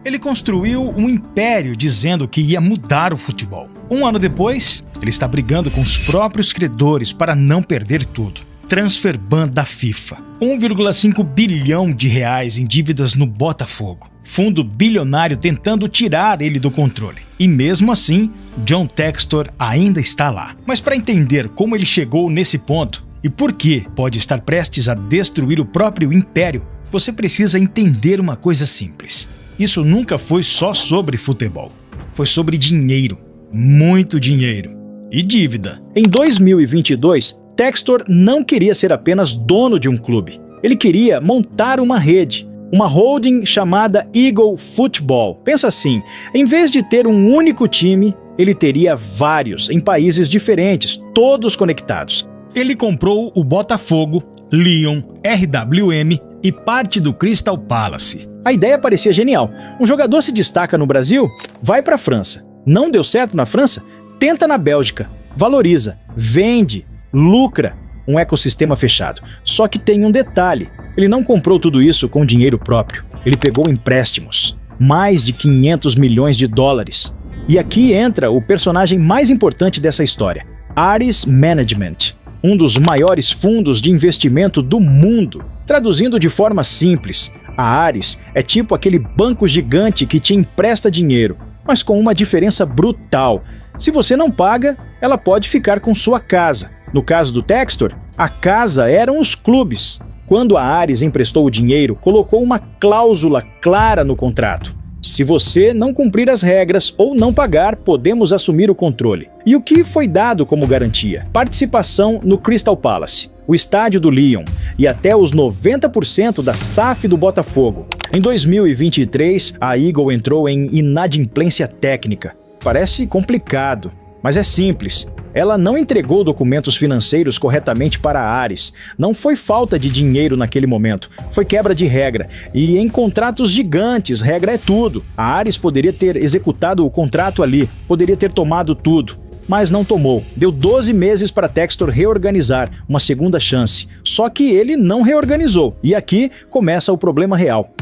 Ele construiu um império dizendo que ia mudar o futebol. Um ano depois, ele está brigando com os próprios credores para não perder tudo. Transfer ban da FIFA. 1,5 bilhão de reais em dívidas no Botafogo. Fundo bilionário tentando tirar ele do controle. E mesmo assim, John Textor ainda está lá. Mas para entender como ele chegou nesse ponto e por que pode estar prestes a destruir o próprio império, você precisa entender uma coisa simples. Isso nunca foi só sobre futebol. Foi sobre dinheiro. Muito dinheiro. E dívida. Em 2022, Textor não queria ser apenas dono de um clube. Ele queria montar uma rede, uma holding chamada Eagle Football. Pensa assim, em vez de ter um único time, ele teria vários, em países diferentes, todos conectados. Ele comprou o Botafogo, Lyon, RWM e parte do Crystal Palace. A ideia parecia genial. Um jogador se destaca no Brasil, vai para a França. Não deu certo na França? Tenta na Bélgica. Valoriza, vende, lucra, um ecossistema fechado. Só que tem um detalhe, ele não comprou tudo isso com dinheiro próprio. Ele pegou empréstimos, mais de 500 milhões de dólares. E aqui entra o personagem mais importante dessa história, Ares Management, um dos maiores fundos de investimento do mundo. Traduzindo de forma simples, a Ares é tipo aquele banco gigante que te empresta dinheiro, mas com uma diferença brutal. Se você não paga, ela pode ficar com sua casa. No caso do Textor, a casa eram os clubes. Quando a Ares emprestou o dinheiro, colocou uma cláusula clara no contrato. Se você não cumprir as regras ou não pagar, podemos assumir o controle. E o que foi dado como garantia? Participação no Crystal Palace, o estádio do Lyon e até os 90% da SAF do Botafogo. Em 2023, a Eagle entrou em inadimplência técnica. Parece complicado, mas é simples. Ela não entregou documentos financeiros corretamente para a Ares. Não foi falta de dinheiro naquele momento, foi quebra de regra. E em contratos gigantes, regra é tudo. A Ares poderia ter executado o contrato ali, poderia ter tomado tudo, mas não tomou. Deu 12 meses para Textor reorganizar, uma segunda chance. Só que ele não reorganizou. E aqui começa o problema real.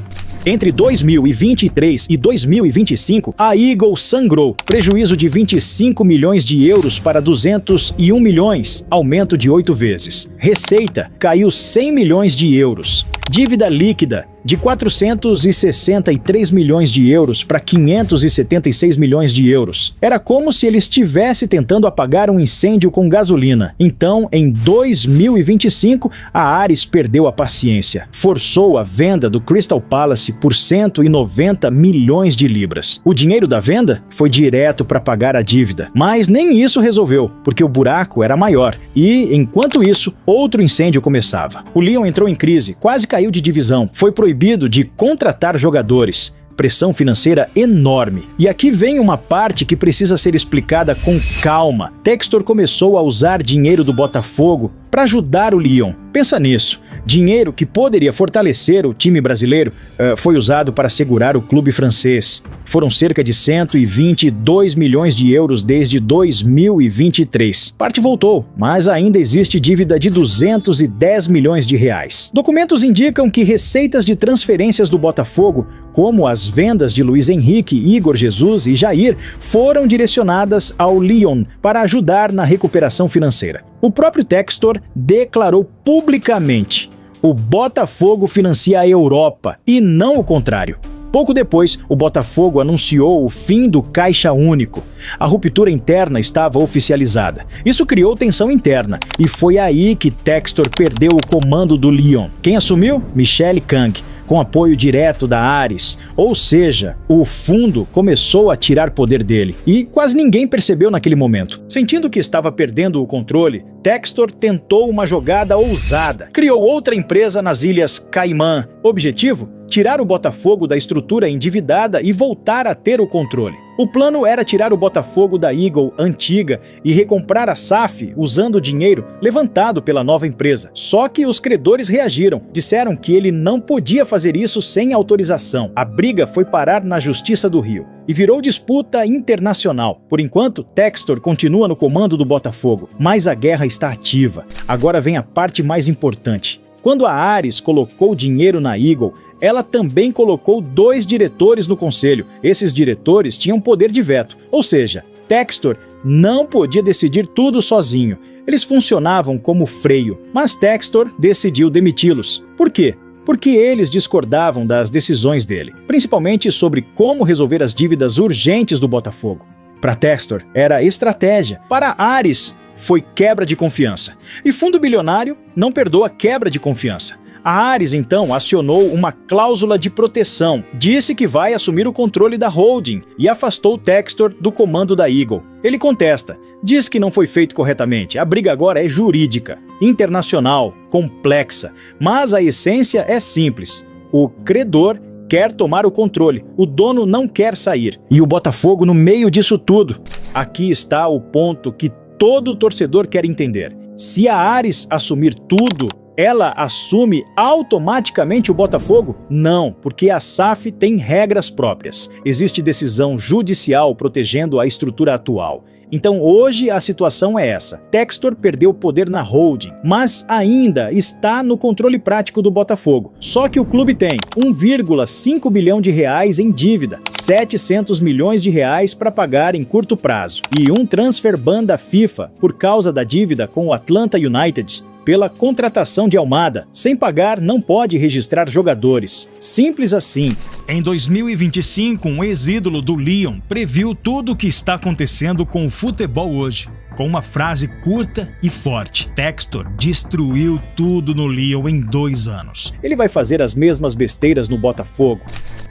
Entre 2023 e 2025, a Eagle sangrou. Prejuízo de 25 milhões de euros para 201 milhões, aumento de 8 vezes. Receita caiu 100 milhões de euros. Dívida líquida de 463 milhões de euros para 576 milhões de euros. Era como se ele estivesse tentando apagar um incêndio com gasolina. Então, em 2025, a Ares perdeu a paciência. Forçou a venda do Crystal Palace por 190 milhões de libras. O dinheiro da venda foi direto para pagar a dívida. Mas nem isso resolveu, porque o buraco era maior. E, enquanto isso, outro incêndio começava. O Lyon entrou em crise, quase caiu de divisão. Foi proibido de contratar jogadores. Pressão financeira enorme. E aqui vem uma parte que precisa ser explicada com calma. Textor começou a usar dinheiro do Botafogo para ajudar o Lyon. Pensa nisso. Dinheiro que poderia fortalecer o time brasileiro foi usado para segurar o clube francês. Foram cerca de 122 milhões de euros desde 2023. Parte voltou, mas ainda existe dívida de 210 milhões de reais. Documentos indicam que receitas de transferências do Botafogo, como as vendas de Luiz Henrique, Igor Jesus e Jair, foram direcionadas ao Lyon para ajudar na recuperação financeira. O próprio Textor declarou publicamente: o Botafogo financia a Europa e não o contrário. Pouco depois, o Botafogo anunciou o fim do Caixa Único. A ruptura interna estava oficializada. Isso criou tensão interna e foi aí que Textor perdeu o comando do Lyon. Quem assumiu? Michele Kang, com apoio direto da Ares, ou seja, o fundo começou a tirar poder dele, e quase ninguém percebeu naquele momento. Sentindo que estava perdendo o controle, Textor tentou uma jogada ousada. Criou outra empresa nas Ilhas Caimã. Objetivo? Tirar o Botafogo da estrutura endividada e voltar a ter o controle. O plano era tirar o Botafogo da Eagle antiga e recomprar a SAF usando o dinheiro levantado pela nova empresa. Só que os credores reagiram, disseram que ele não podia fazer isso sem autorização. A briga foi parar na Justiça do Rio e virou disputa internacional. Por enquanto, Textor continua no comando do Botafogo, mas a guerra está ativa. Agora vem a parte mais importante. Quando a Ares colocou dinheiro na Eagle, ela também colocou 2 diretores no conselho. Esses diretores tinham poder de veto, ou seja, Textor não podia decidir tudo sozinho. Eles funcionavam como freio, mas Textor decidiu demiti-los. Por quê? Porque eles discordavam das decisões dele, principalmente sobre como resolver as dívidas urgentes do Botafogo. Para Textor, era estratégia. Para Ares, foi quebra de confiança. E Fundo Bilionário não perdoa quebra de confiança. A Ares, então, acionou uma cláusula de proteção, disse que vai assumir o controle da holding e afastou Textor do comando da Eagle. Ele contesta, diz que não foi feito corretamente. A briga agora é jurídica, internacional, complexa, mas a essência é simples. O credor quer tomar o controle, o dono não quer sair. E o Botafogo no meio disso tudo. Aqui está o ponto que todo torcedor quer entender. Se a Ares assumir tudo, ela assume automaticamente o Botafogo? Não, porque a SAF tem regras próprias. Existe decisão judicial protegendo a estrutura atual. Então hoje a situação é essa. Textor perdeu o poder na holding, mas ainda está no controle prático do Botafogo. Só que o clube tem 1,5 bilhão de reais em dívida, 700 milhões de reais para pagar em curto prazo e um transfer ban da FIFA por causa da dívida com o Atlanta United. Pela contratação de Almada. Sem pagar, não pode registrar jogadores. Simples assim. Em 2025, um ex-ídolo do Lyon previu tudo o que está acontecendo com o futebol hoje, com uma frase curta e forte. Textor destruiu tudo no Lyon em 2 anos. Ele vai fazer as mesmas besteiras no Botafogo.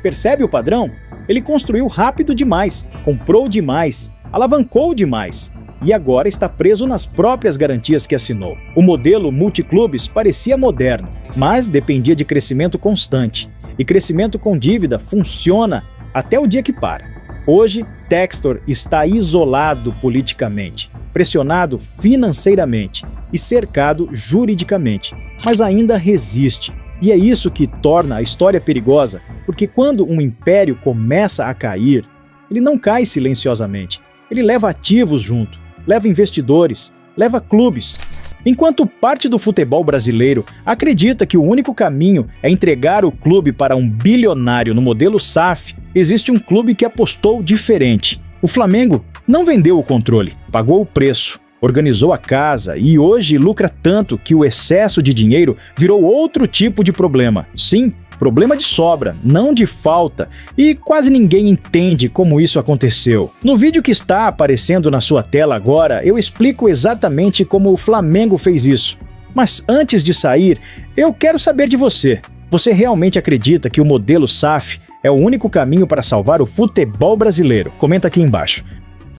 Percebe o padrão? Ele construiu rápido demais, comprou demais, alavancou demais. E agora está preso nas próprias garantias que assinou. O modelo multiclubes parecia moderno, mas dependia de crescimento constante. E crescimento com dívida funciona até o dia que para. Hoje, Textor está isolado politicamente, pressionado financeiramente e cercado juridicamente, mas ainda resiste. E é isso que torna a história perigosa, porque quando um império começa a cair, ele não cai silenciosamente, ele leva ativos junto. Leva investidores, leva clubes. Enquanto parte do futebol brasileiro acredita que o único caminho é entregar o clube para um bilionário no modelo SAF, existe um clube que apostou diferente. O Flamengo não vendeu o controle, pagou o preço, organizou a casa e hoje lucra tanto que o excesso de dinheiro virou outro tipo de problema. Sim, problema de sobra, não de falta, e quase ninguém entende como isso aconteceu. No vídeo que está aparecendo na sua tela agora, eu explico exatamente como o Flamengo fez isso. Mas antes de sair, eu quero saber de você. Você realmente acredita que o modelo SAF é o único caminho para salvar o futebol brasileiro? Comenta aqui embaixo.